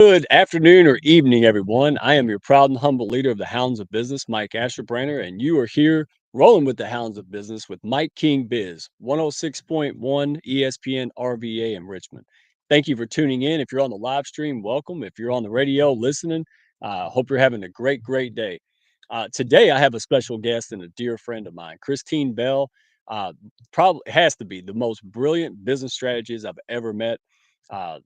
Good afternoon or evening, everyone. I am your proud and humble leader of the Hounds of Business, Mike Asherbranner, and you are here rolling with the Hounds of Business with Mike King Biz, 106.1 ESPN RVA in Richmond. Thank you for tuning in. If you're on the live stream, welcome. If you're on the radio listening, hope you're having a great day. Today, I have a special guest and a dear friend of mine, Kristine Bell. Probably has to be the most brilliant business strategist I've ever met. Uh,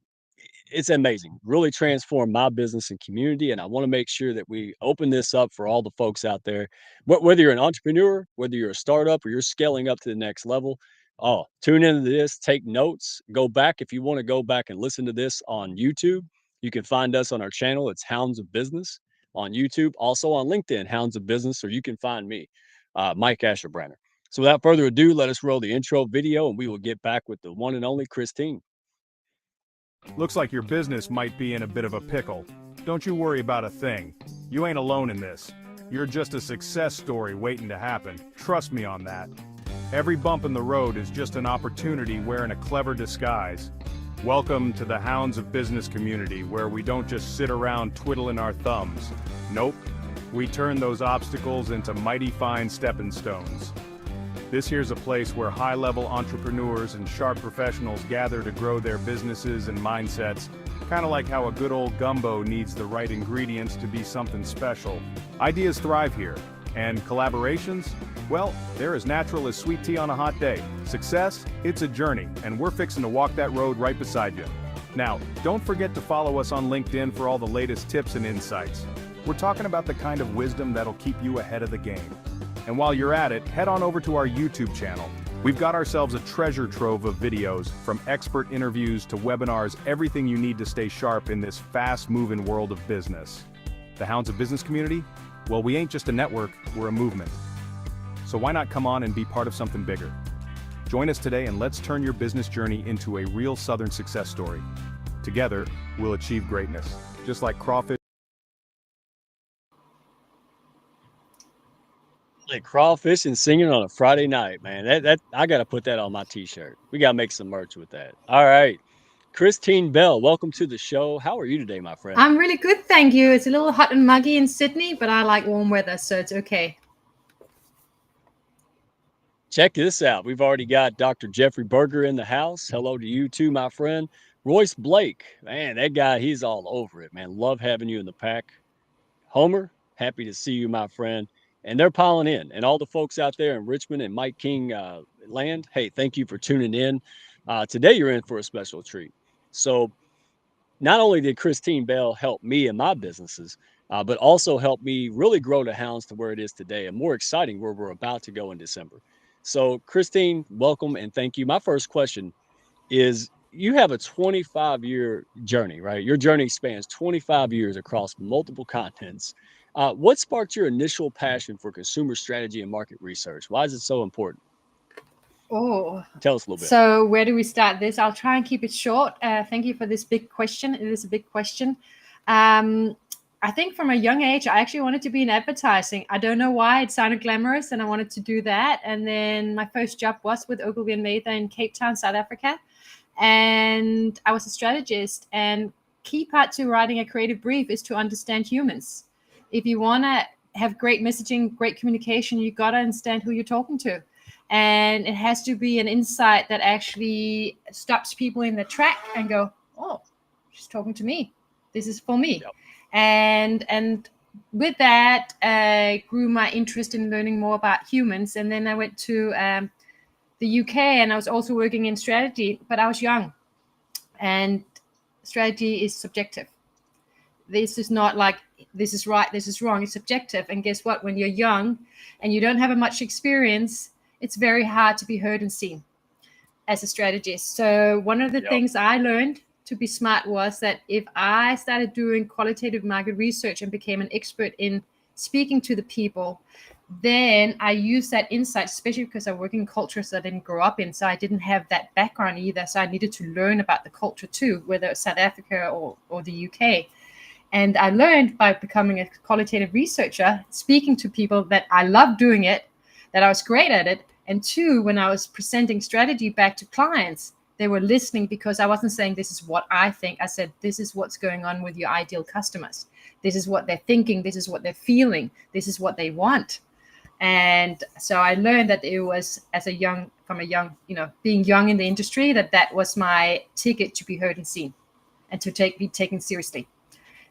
it's amazing. Really transformed my business and community. And I want to make sure that we open this up for all the folks out there, whether you're an entrepreneur, whether you're a startup or you're scaling up to the next level. Oh, tune into this, take notes, go back. If you want to go back and listen to this on YouTube, you can find us on our channel. It's Hounds of Business on YouTube, also on LinkedIn, Hounds of Business, or you can find me, Mike Asherbranner. So without further ado, let us roll the intro video and we will get back with the one and only Kristine. Looks like your business might be in a bit of a pickle. Don't you worry about a thing. You ain't alone in this. You're just a success story waiting to happen. Trust me on that. Every bump in the road is just an opportunity wearing a clever disguise. Welcome to the Hounds of Business Community, where we don't just sit around twiddling our thumbs. Nope. We turn those obstacles into mighty fine stepping stones. This here's a place where high-level entrepreneurs and sharp professionals gather to grow their businesses and mindsets, kind of like how a good old gumbo needs the right ingredients to be something special. Ideas thrive here, and collaborations, well, they're as natural as sweet tea on a hot day. Success, it's a journey, and we're fixing to walk that road right beside you. Now, don't forget to follow us on LinkedIn for all the latest tips and insights. We're talking about the kind of wisdom that'll keep you ahead of the game. And while you're at it, head on over to our YouTube channel. We've got ourselves a treasure trove of videos, from expert interviews to webinars, everything you need to stay sharp in this fast-moving world of business. The Hounds of Business Community? Well, we ain't just a network, we're a movement. So why not come on and be part of something bigger? Join us today and let's turn your business journey into a real Southern success story. Together, we'll achieve greatness. Just like crawfish. Like crawfish and singing on a Friday night, man. That I gotta put that on my t-shirt. We gotta make some merch with that. All right. Kristine Bell, welcome to the show. How are you today, my friend? I'm really good, thank you. It's a little hot and muggy in Sydney, but I like warm weather, so it's okay. Check this out. We've already got Dr. Jeffrey Berger in the house. Hello to you too, my friend. Royce Blake, man, that guy, he's all over it, man. Love having you in the pack. Homer, happy to see you, my friend. And they're piling in. And all the folks out there in Richmond and Mike King land, hey, thank you for tuning in. Today, you're in for a special treat. So not only did Kristine Bell help me in my businesses, but also help me really grow the Hounds to where it is today, and more exciting, where we're about to go in December. So Kristine, welcome and thank you. My first question is, you have a 25-year journey, right? Your journey spans 25 years across multiple continents. What sparked your initial passion for consumer strategy and market research? Why is it so important? Oh, Tell us a little bit. so where do we start this? I'll try and keep it short. Thank you for this big question. It is a big question. I think from a young age, I actually wanted to be in advertising. I don't know why. It sounded glamorous and I wanted to do that. And then my first job was with Ogilvy & Mather in Cape Town, South Africa. And I was a strategist. And key part to writing a creative brief is to understand humans. If you want to have great messaging, great communication, you got to understand who you're talking to. And it has to be an insight that actually stops people in their track and go, oh, she's talking to me. This is for me. Yep. And with that, grew my interest in learning more about humans. And then I went to the UK, and I was also working in strategy, but I was young. And strategy is subjective. This is not like this is right, this is wrong. It's subjective. And guess what? When you're young and you don't have much experience, it's very hard to be heard and seen as a strategist. So one of the things I learned to be smart was that if I started doing qualitative market research and became an expert in speaking to the people, then I used that insight, especially because I work in cultures that I didn't grow up in. So I didn't have that background either. So I needed to learn about the culture too, whether it's South Africa or the UK. And I learned by becoming a qualitative researcher, speaking to people, that I loved doing it, that I was great at it. And two, when I was presenting strategy back to clients, They were listening because I wasn't saying this is what I think. I said, this is what's going on with your ideal customers. This is what they're thinking. This is what they're feeling. This is what they want. And so I learned that it was being young in the industry, that was my ticket to be heard and seen and to be taken seriously.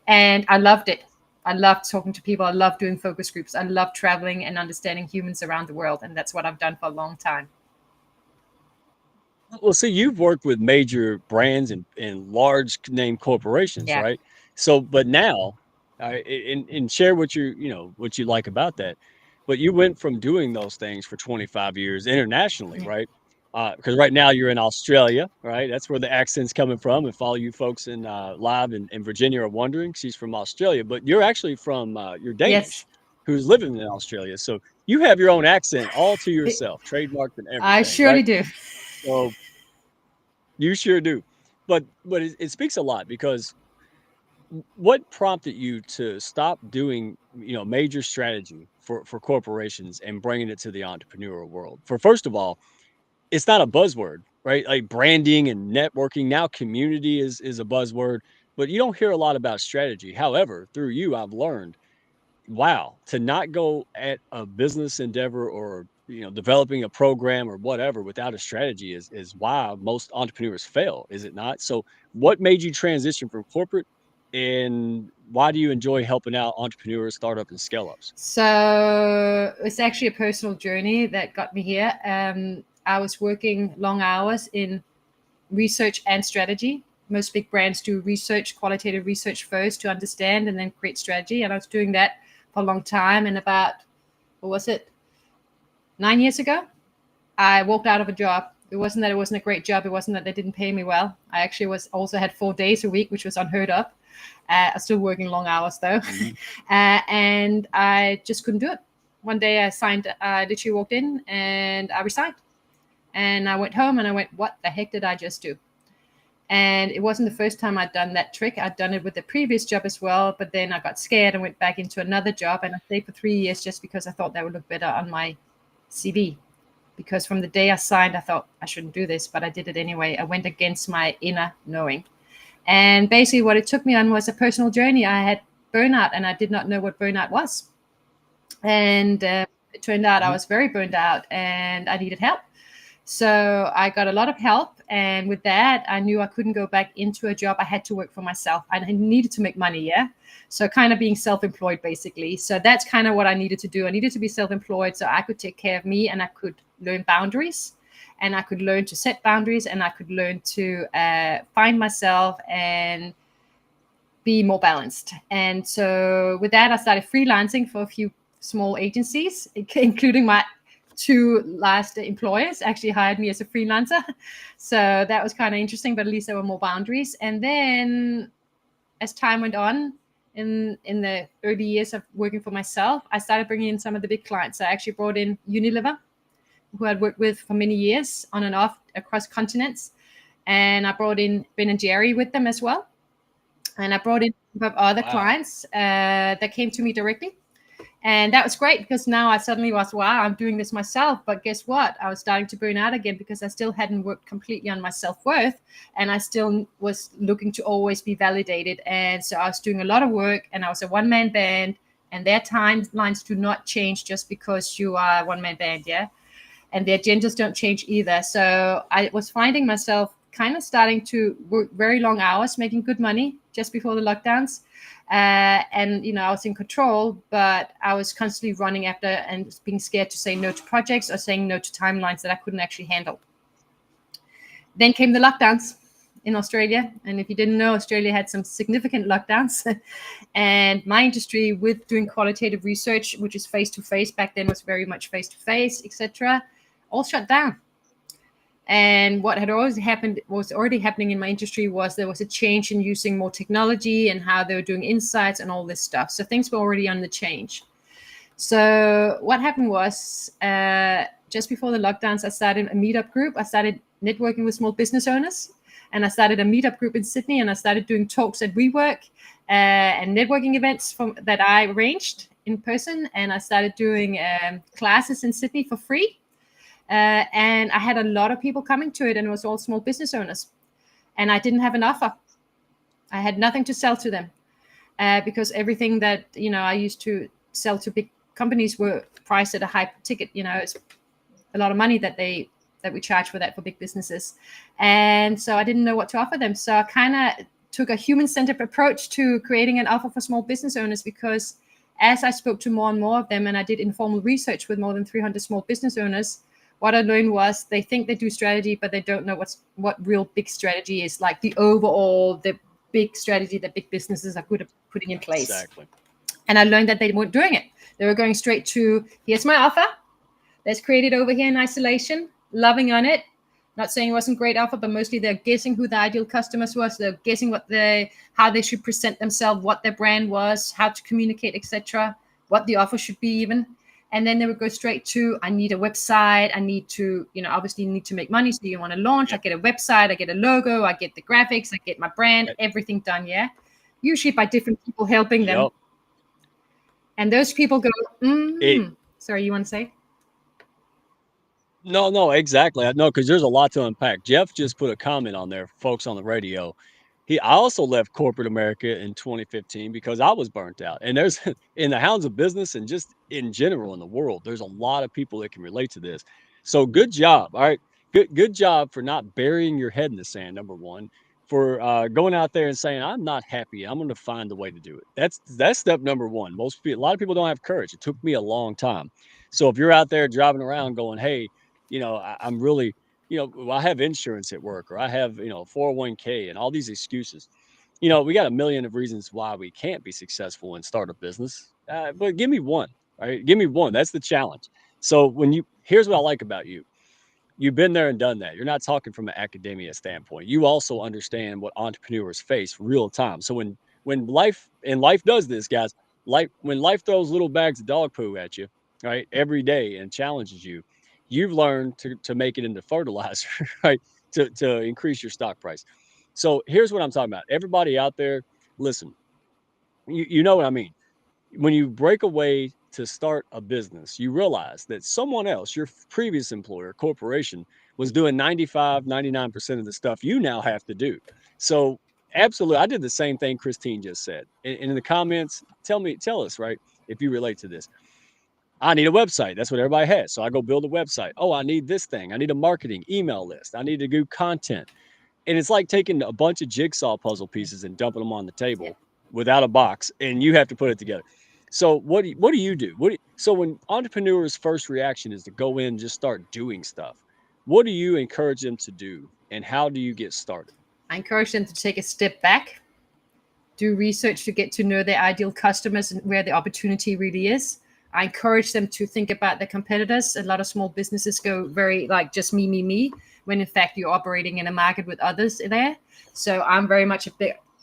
And I loved it. I loved talking to people. I loved doing focus groups. I loved traveling and understanding humans around the world. And that's what I've done for a long time. Well, see, you've worked with major brands and large name corporations, Yeah. right? So, but now, and share what what you like about that. But you went from doing those things for 25 years internationally, Yeah. right? Because right now you're in Australia, right? That's where the accent's coming from. And follow you folks in live in Virginia are wondering, she's from Australia, but you're actually from you're Danish, Yes. who's living in Australia. So you have your own accent all to yourself, trademarked and I everything, surely right? do. So you sure do. But it speaks a lot because what prompted you to stop doing, major strategy for corporations and bringing it to the entrepreneurial world? For first of all, it's not a buzzword, right? Like branding and networking. Now community is a buzzword, but you don't hear a lot about strategy. However, through you, I've learned, wow, to not go at a business endeavor or developing a program or whatever without a strategy is why most entrepreneurs fail, is it not? So what made you transition from corporate, and why do you enjoy helping out entrepreneurs, startup and scale ups? So it's actually a personal journey that got me here. I was working long hours in research and strategy. Most big brands do research, qualitative research first to understand and then create strategy. And I was doing that for a long time. And about, what was it, 9 years ago, I walked out of a job. It wasn't that it wasn't a great job. It wasn't that they didn't pay me well. I actually also had 4 days a week, which was unheard of. I was still working long hours though. Mhm. And I just couldn't do it. One day I literally walked in and I resigned. And I went home and I went, what the heck did I just do? And it wasn't the first time I'd done that trick. I'd done it with the previous job as well. But then I got scared and went back into another job. And I stayed for 3 years just because I thought that would look better on my CV. Because from the day I signed, I thought I shouldn't do this, but I did it anyway. I went against my inner knowing. And basically what it took me on was a personal journey. I had burnout and I did not know what burnout was. And it turned out I was very burned out and I needed help. So I got a lot of help. And with that, I knew I couldn't go back into a job. I had to work for myself. I needed to make money, yeah? So kind of being self-employed, basically. So that's kind of what I needed to do. I needed to be self-employed so I could take care of me and I could learn boundaries. And I could learn to set boundaries and I could learn to find myself and be more balanced. And so with that, I started freelancing for a few small agencies, including my 2 last employers actually hired me as a freelancer. So that was kind of interesting, but at least there were more boundaries. And then as time went on, in the early years of working for myself, I started bringing in some of the big clients. I actually brought in Unilever, who I'd worked with for many years on and off across continents. And I brought in Ben & Jerry with them as well. And I brought in other clients that came to me directly. And that was great because now I suddenly was, wow, I'm doing this myself. But guess what? I was starting to burn out again because I still hadn't worked completely on my self-worth. And I still was looking to always be validated. And so I was doing a lot of work and I was a one-man band. And their timelines do not change just because you are a one-man band, yeah? And their agendas don't change either. So I was finding myself kind of starting to work very long hours, making good money just before the lockdowns. And, I was in control, but I was constantly running after and being scared to say no to projects or saying no to timelines that I couldn't actually handle. Then came the lockdowns in Australia. And if you didn't know, Australia had some significant lockdowns. And my industry with doing qualitative research, which is face-to-face, back then was very much face-to-face, etc., all shut down. And what had always happened, was already happening in my industry, was there was a change in using more technology and how they were doing insights and all this stuff. So things were already on the change. So what happened was just before the lockdowns, I started a meetup group. I started networking with small business owners. And I started a meetup group in Sydney. And I started doing talks at WeWork and networking events that I arranged in person. And I started doing classes in Sydney for free. And I had a lot of people coming to it, and it was all small business owners. And I didn't have an offer. I had nothing to sell to them because everything that, I used to sell to big companies were priced at a high ticket. It's a lot of money that we charge for that for big businesses. And so I didn't know what to offer them. So I kind of took a human-centered approach to creating an offer for small business owners, because as I spoke to more and more of them, and I did informal research with more than 300 small business owners, what I learned was they think they do strategy, but they don't know what real big strategy is, like the big strategy that big businesses are good at putting in place. Exactly. And I learned that they weren't doing it. They were going straight to, here's my offer. Let's create it over here in isolation, loving on it. Not saying it wasn't a great offer, but mostly they're guessing who the ideal customers was. They're guessing how they should present themselves, what their brand was, how to communicate, etc., what the offer should be even. And then they would go straight to, I need a website. I need to, obviously you need to make money. So you want to launch. I get a website. I get a logo. I get the graphics. I get my brand, everything done. Yeah. Usually by different people helping them. Yep. And those people go, sorry, you want to say? No, exactly. No, because there's a lot to unpack. Jeff just put a comment on there, folks on the radio. I also left corporate America in 2015 because I was burnt out. And there's in the Hounds of Business and just in general in the world, there's a lot of people that can relate to this. So good job. All right. Good job for not burying your head in the sand, number one, for going out there and saying, I'm not happy. I'm going to find a way to do it. That's step number one. A lot of people don't have courage. It took me a long time. So if you're out there driving around going, hey, I'm really, I have insurance at work, or I have, 401k and all these excuses. We got a million of reasons why we can't be successful and start a business. But give me one, right? Give me one. That's the challenge. So here's what I like about you. You've been there and done that. You're not talking from an academia standpoint. You also understand what entrepreneurs face real time. So when life does this, guys, when life throws little bags of dog poo at you, right, every day and challenges you, you've learned to make it into fertilizer, right, to increase your stock price. So here's what I'm talking about. Everybody out there, listen, you know what I mean. When you break away to start a business, you realize that someone else, your previous employer, corporation, was doing 95, 99% of the stuff you now have to do. So absolutely, I did the same thing Kristine just said. And in the comments, tell us, right, if you relate to this. I need a website. That's what everybody has. So I go build a website. Oh, I need this thing. I need a marketing email list. I need to do content. And it's like taking a bunch of jigsaw puzzle pieces and dumping them on the table without a box, and you have to put it together. So what do you do? So when entrepreneurs' first reaction is to go in and just start doing stuff, what do you encourage them to do, and how do you get started? I encourage them to take a step back, do research to get to know their ideal customers and where the opportunity really is. I encourage them to think about their competitors. A lot of small businesses go very like just me, when in fact you're operating in a market with others there. So I'm very much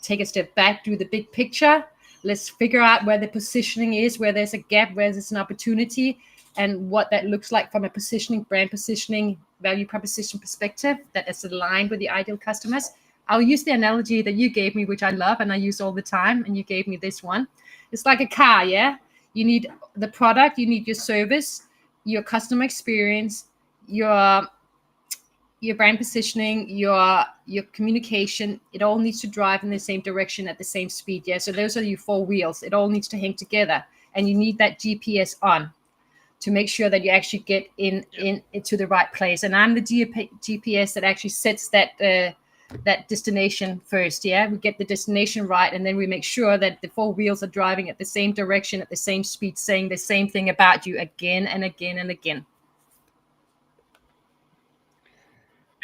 take a step back, do the big picture. Let's figure out where the positioning is, where there's a gap, where there's an opportunity, and what that looks like from a brand positioning, value proposition perspective that is aligned with the ideal customers. I'll use the analogy that you gave me, which I love and I use all the time, and you gave me this one. It's like a car, yeah? You need the product, you need your service, your customer experience, your brand positioning, your communication. It all needs to drive in the same direction at the same speed, yeah? So those are your four wheels. It all needs to hang together, and you need that GPS on to make sure that you actually get into the right place. And I'm the GPS that actually sets that destination first. Yeah, we get the destination right, and then we make sure that the four wheels are driving at the same direction, at the same speed, saying the same thing about you again and again and again.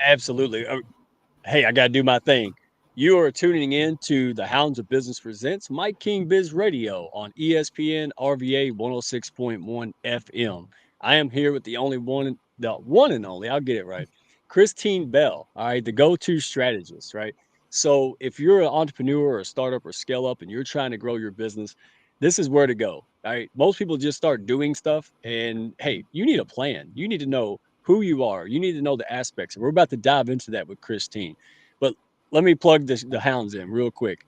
Absolutely. Hey, I got to do my thing. You are tuning in to the Hounds of Business Presents Mike King Biz Radio on ESPN RVA 106.1 FM. I am here with the one and only, I'll get it right, Kristine Bell, all right, the go-to strategist, right? So if you're an entrepreneur or a startup or scale up and you're trying to grow your business, this is where to go, all right? Most people just start doing stuff, and hey, you need a plan. You need to know who you are. You need to know the aspects. And we're about to dive into that with Kristine. But let me plug the Hounds in real quick.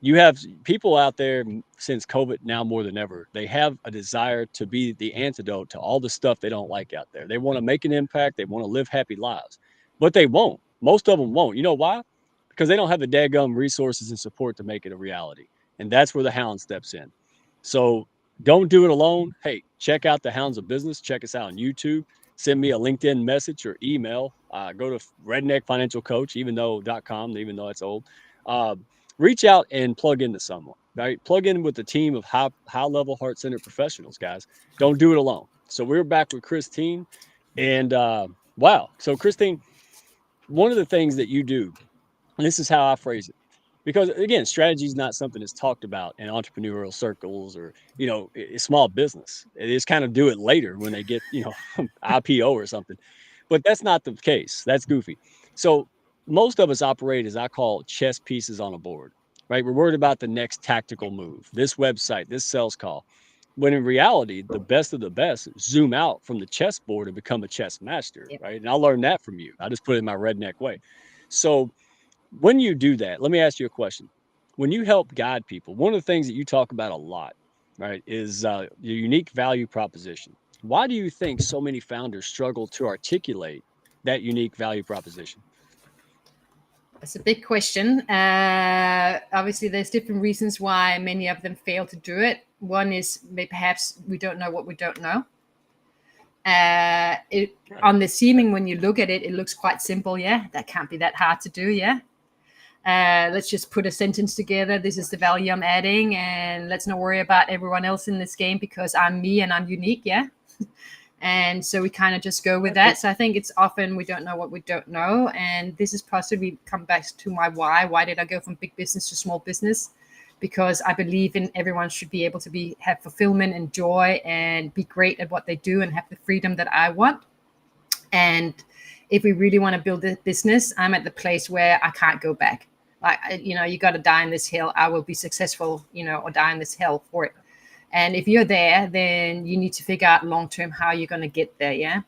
you have people out there since COVID now more than ever. They have a desire to be the antidote to all the stuff they don't like out there. They want to make an impact. They want to live happy lives, but they won't. Most of them won't. You know why? Because they don't have the daggum resources and support to make it a reality. And that's where the Hound steps in. So don't do it alone. Hey, check out the Hounds of Business. Check us out on YouTube. Send me a LinkedIn message or email. Go to Redneck Financial Coach, .com, even though it's old. Uh, Reach out and plug into someone, right? Plug in with a team of high level heart centered professionals, guys. Don't do it alone. So we're back with Kristine, and wow. So Kristine, one of the things that you do, and this is how I phrase it, because again, strategy is not something that's talked about in entrepreneurial circles or small business. They just kind of do it later when they get IPO or something. But that's not the case. That's goofy. So most of us operate as I call chess pieces on a board, right? We're worried about the next tactical move, this website, this sales call. When in reality, the best of the best zoom out from the chessboard and become a chess master, Yep. right? And I learned that from you. I just put it in my redneck way. So when you do that, let me ask you a question. When you help guide people, one of the things that you talk about a lot, right, is your unique value proposition. Why do you think so many founders struggle to articulate that unique value proposition? It's a big question. Obviously, there's different reasons why many of them fail to do it. One is perhaps we don't know what we don't know. On the seeming, when you look at it, it looks quite simple. Yeah, that can't be that hard to do. Yeah. Let's just put a sentence together. This is the value I'm adding, and let's not worry about everyone else in this game because I'm me and I'm unique. Yeah. And so we kind of just go with that. So I think it's often we don't know what we don't know. And this is possibly come back to my why. Why did I go from big business to small business? Because I believe in everyone should be able to have fulfillment and joy and be great at what they do and have the freedom that I want. And if we really want to build a business, I'm at the place where I can't go back. Like, you got to die in this hill. I will be successful, or die in this hell for it. And if you're there, then you need to figure out long-term how you're going to get there. Yeah.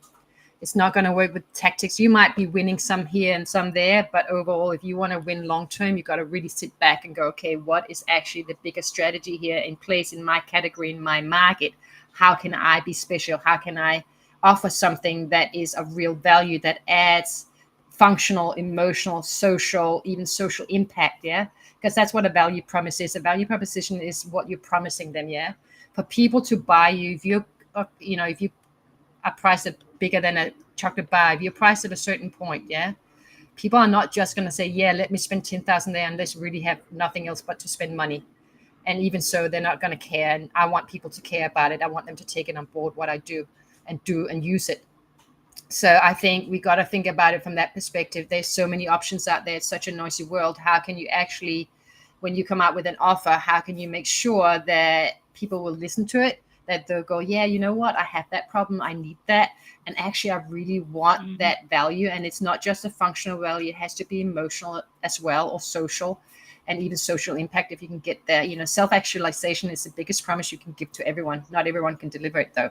It's not going to work with tactics. You might be winning some here and some there, but overall, if you want to win long-term, you got to really sit back and go, okay, what is actually the biggest strategy here in place in my category, in my market? How can I be special? How can I offer something that is of real value that adds functional, emotional, social, even social impact? Yeah. Because that's what a value promise is. A value proposition is what you're promising them. Yeah. For people to buy you, if you are priced at bigger than a chocolate bar, if you're priced at a certain point, yeah, people are not just going to say, yeah, let me spend 10,000 there unless really have nothing else but to spend money. And even so, they're not going to care. And I want people to care about it. I want them to take it on board, what I do and use it. So I think we got to think about it from that perspective. There's so many options out there. It's such a noisy world. How can you actually, when you come out with an offer, how can you make sure that people will listen to it, that they'll go, yeah, you know what, I have that problem, I need that, and actually I really want that value. And it's not just a functional value, it has to be emotional as well, or social, and even social impact if you can get there. Self-actualization is the biggest promise you can give to everyone. Not everyone can deliver it though.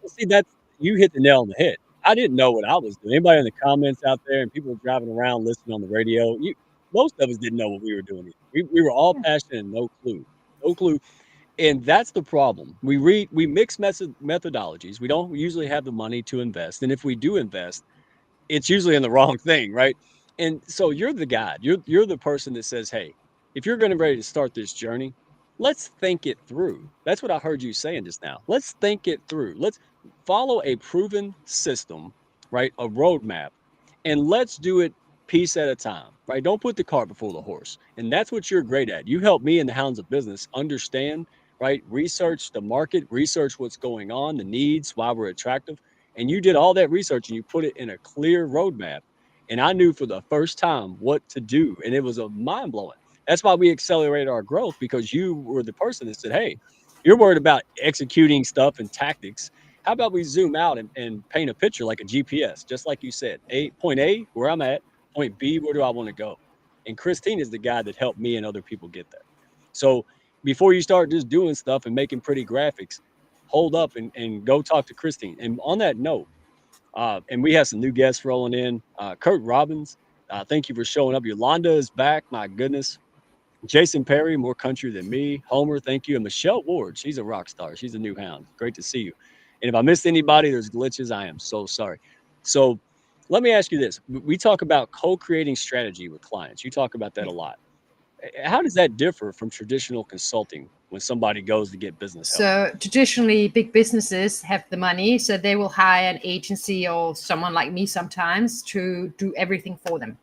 See, you hit the nail on the head. I didn't know what I was doing. Anybody in the comments out there and people driving around listening on the radio, most of us didn't know what we were doing. We were all passionate and no clue. And that's the problem. We mix methodologies. We don't usually have the money to invest. And if we do invest, it's usually in the wrong thing, right? And so you're the guide. You're the person that says, hey, if you're going to ready to start this journey, let's think it through. That's what I heard you saying just now. Let's think it through. Let's follow a proven system, right? A roadmap, and let's do it piece at a time, right? Don't put the cart before the horse. And that's what you're great at. You help me in the Hounds of Business understand, right? Research the market, research what's going on, the needs, why we're attractive. And you did all that research and you put it in a clear roadmap. And I knew for the first time what to do. And it was a mind blowing. That's why we accelerated our growth, because you were the person that said, hey, you're worried about executing stuff and tactics. How about we zoom out and paint a picture like a GPS, just like you said, point A, where I'm at, point B, where do I want to go? And Kristine is the guy that helped me and other people get there. So before you start just doing stuff and making pretty graphics, hold up and go talk to Kristine. And on that note, and we have some new guests rolling in. Kurt Robbins, Thank you for showing up. Yolanda is back. My goodness. Jason Perry, more country than me. Homer, thank you. And Michelle Ward, she's a rock star. She's a new hound. Great to see you. And if I missed anybody, there's glitches. I am so sorry. So let me ask you this. We talk about co-creating strategy with clients. You talk about that a lot. How does that differ from traditional consulting when somebody goes to get business help? So traditionally, big businesses have the money, so they will hire an agency or someone like me sometimes to do everything for them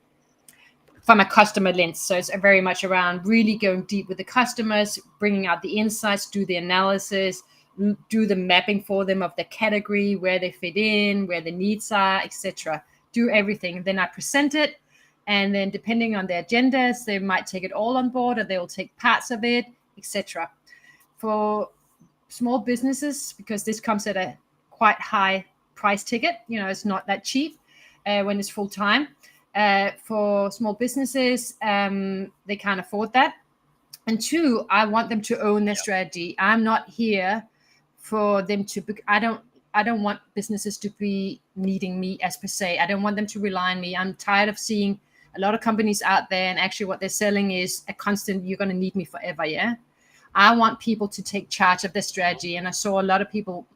from a customer lens. So it's very much around really going deep with the customers, bringing out the insights, do the analysis, do the mapping for them of the category, where they fit in, where the needs are, etc. Do everything. Then I present it, and then depending on their agendas, they might take it all on board, or they will take parts of it, etc. For small businesses, because this comes at a quite high price ticket, it's not that cheap when it's full time. For small businesses, they can't afford that. And two, I want them to own their strategy. I'm not here for them to. I don't want businesses to be needing me as per se. I don't want them to rely on me. I'm tired of seeing a lot of companies out there, and actually what they're selling is a constant, you're going to need me forever. Yeah. I want people to take charge of their strategy. And I saw a lot of people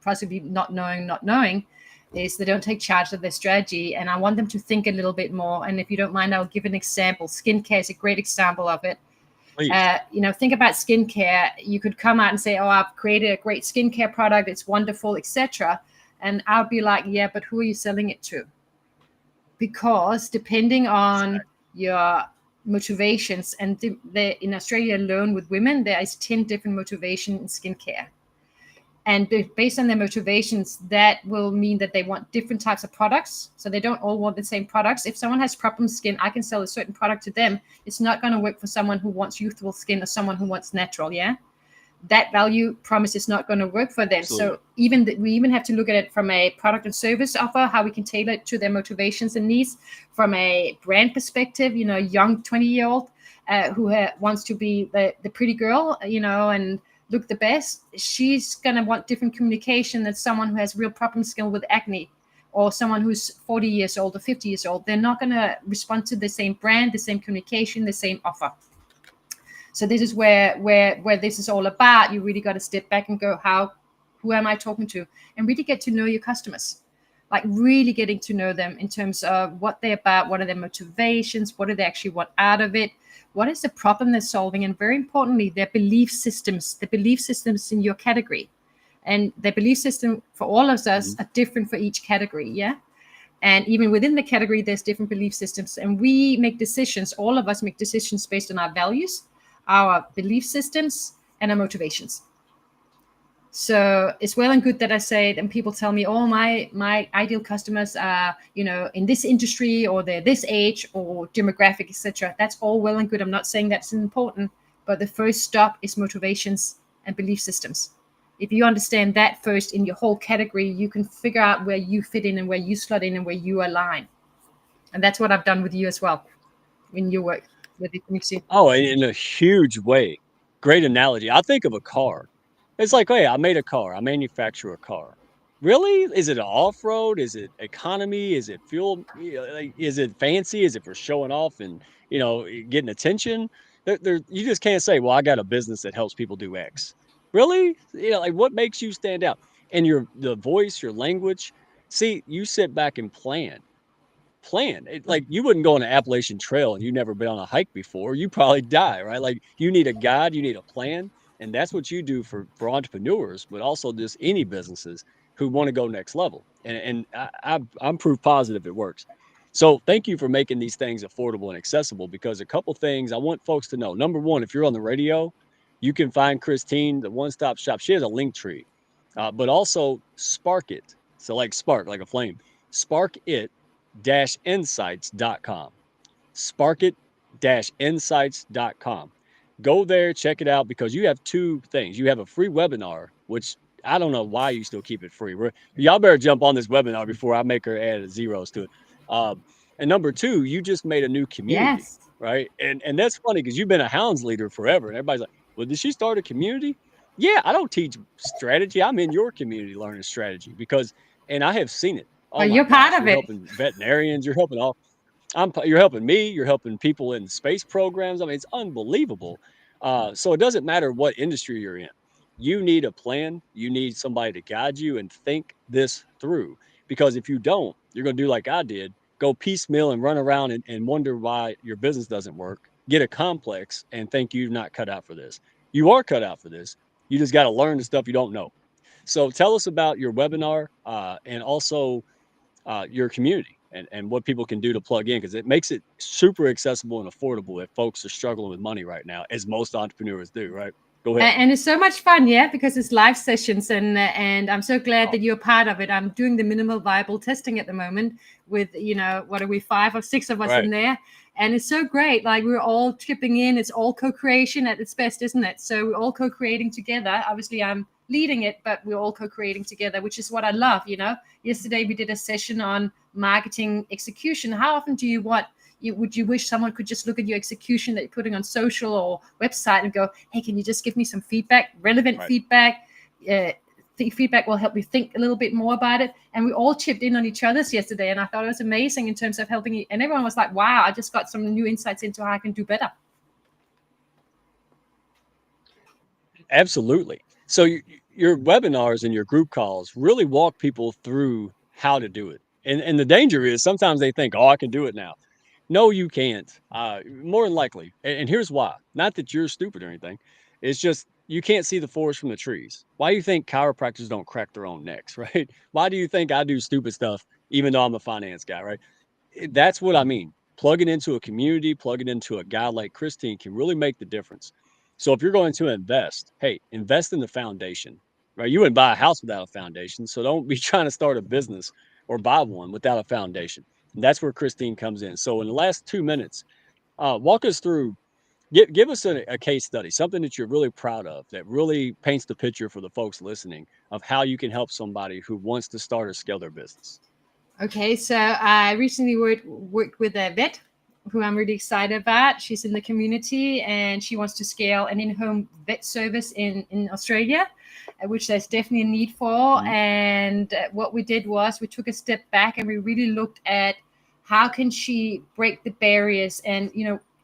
possibly not knowing is they don't take charge of their strategy. And I want them to think a little bit more. And if you don't mind, I'll give an example. Skincare is a great example of it. Think about skincare. You could come out and say, oh, I've created a great skincare product. It's wonderful, etc. And I'll be like, yeah, but who are you selling it to? Because depending on your motivations, and in Australia alone with women, there is 10 different motivations in skincare. And based on their motivations, that will mean that they want different types of products. So they don't all want the same products. If someone has problem skin, I can sell a certain product to them. It's not going to work for someone who wants youthful skin or someone who wants natural. Yeah. That value promise is not going to work for them. Absolutely. So we even have to look at it from a product and service offer, how we can tailor it to their motivations and needs. From a brand perspective, young 20-year-old who wants to be the pretty girl, and look the best, she's going to want different communication than someone who has real problem skill with acne, or someone who's 40 years old or 50 years old. They're not going to respond to the same brand, the same communication, the same offer. So this is where this is all about. You really got to step back and go, who am I talking to? And really get to know your customers, like really getting to know them in terms of what they're about, what are their motivations, what do they actually want out of it, what is the problem they're solving, and very importantly, their belief systems, the belief systems in your category. And the belief system for all of us are different for each category, yeah? And even within the category, there's different belief systems. And we make decisions, all of us make decisions based on our values, our belief systems, and our motivations. So it's well and good that I say, and people tell me, oh, my ideal customers are, in this industry, or they're this age, or demographic, etc. That's all well and good. I'm not saying that's important, but the first stop is motivations and belief systems. If you understand that first in your whole category, you can figure out where you fit in and where you slot in and where you align. And that's what I've done with you as well in your work with the community. Oh, in a huge way. Great analogy. I think of a car. It's like, hey, I made a car. I manufacture a car. Really? Is it an off-road? Is it economy? Is it fuel? Is it fancy? Is it for showing off and, getting attention? You just can't say, well, I got a business that helps people do X. Really? What makes you stand out? And the voice, your language. See, you sit back and plan. Like you wouldn't go on an Appalachian Trail and you never been on a hike before. You probably die, right? Like you need a guide, you need a plan. And that's what you do for entrepreneurs, but also just any businesses who want to go next level. And I'm proof positive it works. So thank you for making these things affordable and accessible, because a couple things I want folks to know. Number one, if you're on the radio, you can find Kristine, the one-stop shop. She has a link tree, but also Spark It. So like spark, like a flame. Spark It insights.com. Sparkit-insights.com. Go there, check it out, because you have two things. You have a free webinar, which I don't know why you still keep it free. Y'all better jump on this webinar before I make her add zeros to it. And number two, you just made a new community, Yes. right? And that's funny because you've been a Hounds leader forever. And everybody's like, well, did she start a community? Yeah, I don't teach strategy. I'm in your community learning strategy and I have seen it. Oh, you're part of it. You're helping veterinarians. You're helping all. You're helping me, you're helping people in space programs. I mean, it's unbelievable. So it doesn't matter what industry you're in. You need a plan. You need somebody to guide you and think this through. Because if you don't, you're going to do like I did, go piecemeal and run around and wonder why your business doesn't work, get a complex and think you're not cut out for this. You are cut out for this. You just got to learn the stuff you don't know. So tell us about your webinar, and also your community, and what people can do to plug in, because it makes it super accessible and affordable if folks are struggling with money right now, as most entrepreneurs do, right? Go ahead. And it's so much fun, yeah, because it's live sessions, and I'm so glad Oh, that you're part of it. I'm doing the minimal viable testing at the moment with, what are we, 5 or 6 of us right. in there, and it's so great. Like, we're all chipping in. It's all co-creation at its best, isn't it? So we're all co-creating together. Obviously, I'm leading it, but we're all co-creating together, which is what I love. Yesterday we did a session on marketing execution. How often do you want would you wish someone could just look at your execution that you're putting on social or website and go, hey, can you just give me some feedback, relevant Right. feedback? Feedback will help you think a little bit more about it. And we all chipped in on each other's yesterday. And I thought it was amazing in terms of helping you. And everyone was like, wow, I just got some new insights into how I can do better. Absolutely. So your webinars and your group calls really walk people through how to do it. And the danger is sometimes they think, oh, I can do it now. No, you can't. More than likely. And here's why. Not that you're stupid or anything. It's just you can't see the forest from the trees. Why do you think chiropractors don't crack their own necks, right? Why do you think I do stupid stuff even though I'm a finance guy, right? That's what I mean. Plug it into a community, plug it into a guy like Kristine can really make the difference. So if you're going to invest, hey, invest in the foundation, right? You wouldn't buy a house without a foundation. So don't be trying to start a business or buy one without a foundation. And that's where Kristine comes in. So in the last 2 minutes, walk us through, give us a case study, something that you're really proud of that really paints the picture for the folks listening of how you can help somebody who wants to start or scale their business. Okay, so I recently worked with a vet who I'm really excited about. She's in the community and she wants to scale an in-home vet service in Australia, which there's definitely a need for. Mhm. And what we did was we took a step back and we really looked at how can she break the barriers. And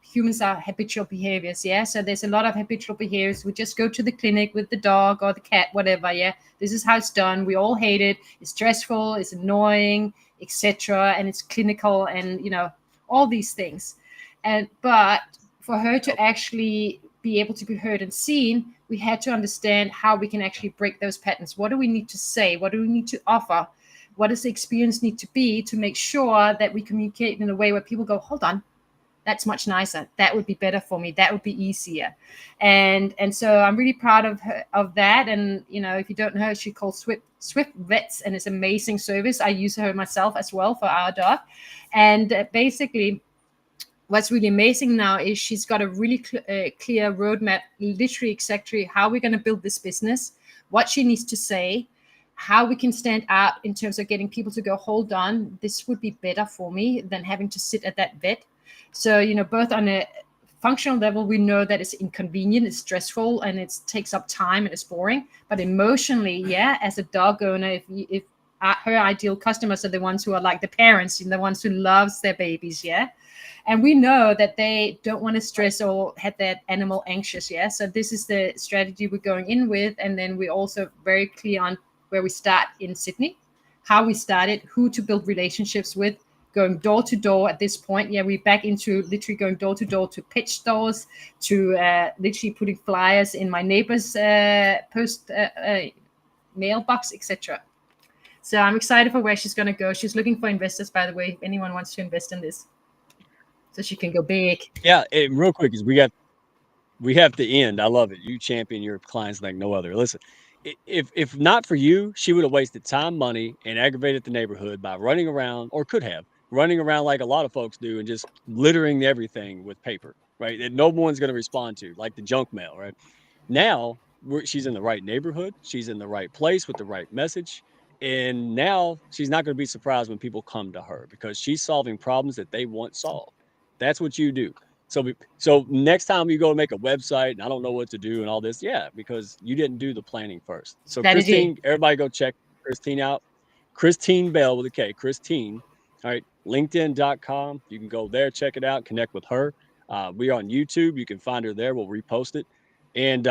humans are habitual behaviors, yeah. So there's a lot of habitual behaviors. We just go to the clinic with the dog or the cat, whatever, yeah. This is how it's done. We all hate it. It's stressful. It's annoying, etc. And it's clinical, and all these things. But for her to actually be able to be heard and seen, we had to understand how we can actually break those patterns. What do we need to say? What do we need to offer? What does the experience need to be to make sure that we communicate in a way where people go, hold on, that's much nicer. That would be better for me. That would be easier. And so I'm really proud of her, of that. And if you don't know her, she called Swift Vets, and it's an amazing service. I use her myself as well for our dog. And basically, what's really amazing now is she's got a really clear roadmap, literally exactly how we're going to build this business, what she needs to say, how we can stand out in terms of getting people to go, hold on, this would be better for me than having to sit at that vet. So, both on a functional level, we know that it's inconvenient, it's stressful, and it takes up time and it's boring. But emotionally, yeah, as a dog owner, if her ideal customers are the ones who are like the parents, the ones who loves their babies, yeah. And we know that they don't want to stress or have that animal anxious, yeah. So this is the strategy we're going in with, and then we're also very clear on where we start in Sydney, how we started, who to build relationships with, going door to door at this point. Yeah, we're back into literally going door to door to pitch stores, to literally putting flyers in my neighbor's post mailbox, etc. So I'm excited for where she's going to go. She's looking for investors, by the way, if anyone wants to invest in this, so she can go big. Yeah, and real quick, is we have to end. I love it. You champion your clients like no other. Listen, if not for you, she would have wasted time, money, and aggravated the neighborhood by running around, or could have running around like a lot of folks do, and just littering everything with paper, right? That no one's going to respond to, like the junk mail, right? Now she's in the right neighborhood. She's in the right place with the right message. And now she's not going to be surprised when people come to her because she's solving problems that they want solved. That's what you do. So next time you go make a website and I don't know what to do and all this, yeah, because you didn't do the planning first. So Strategy. Kristine, everybody go check Kristine out. Kristine Bell with a K, Kristine. All right. linkedin.com. You can go there, check it out, connect with her. We are on YouTube. You can find her there. We'll repost it. And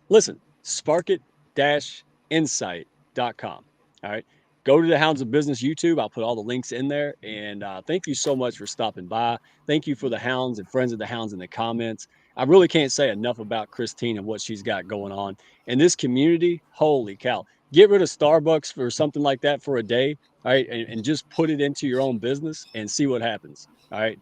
listen, sparkit-insight.com. All right. Go to the Hounds of Business YouTube. I'll put all the links in there. And thank you so much for stopping by. Thank you for the Hounds and friends of the Hounds in the comments. I really can't say enough about Kristine and what she's got going on. And this community, holy cow. Get rid of Starbucks for something like that for a day, all right, and just put it into your own business and see what happens, all right?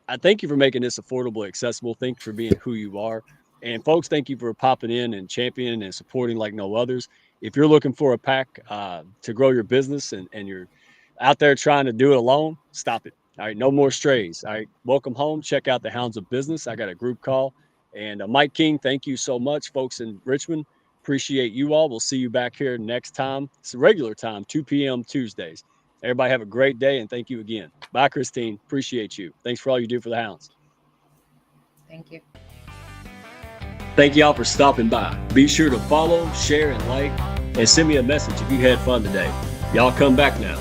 I thank you for making this affordable, accessible. Thank you for being who you are. And folks, thank you for popping in and championing and supporting like no others. If you're looking for a pack to grow your business and you're out there trying to do it alone, stop it. All right, no more strays. All right, welcome home. Check out the Hounds of Business. I got a group call. And Mike King, thank you so much, folks in Richmond. Appreciate you all. We'll see you back here next time. It's a regular time, 2 p.m. Tuesdays. Everybody have a great day, and thank you again. Bye, Kristine. Appreciate you. Thanks for all you do for the Hounds. Thank you. Thank y'all for stopping by. Be sure to follow, share, and like, and send me a message if you had fun today. Y'all come back now.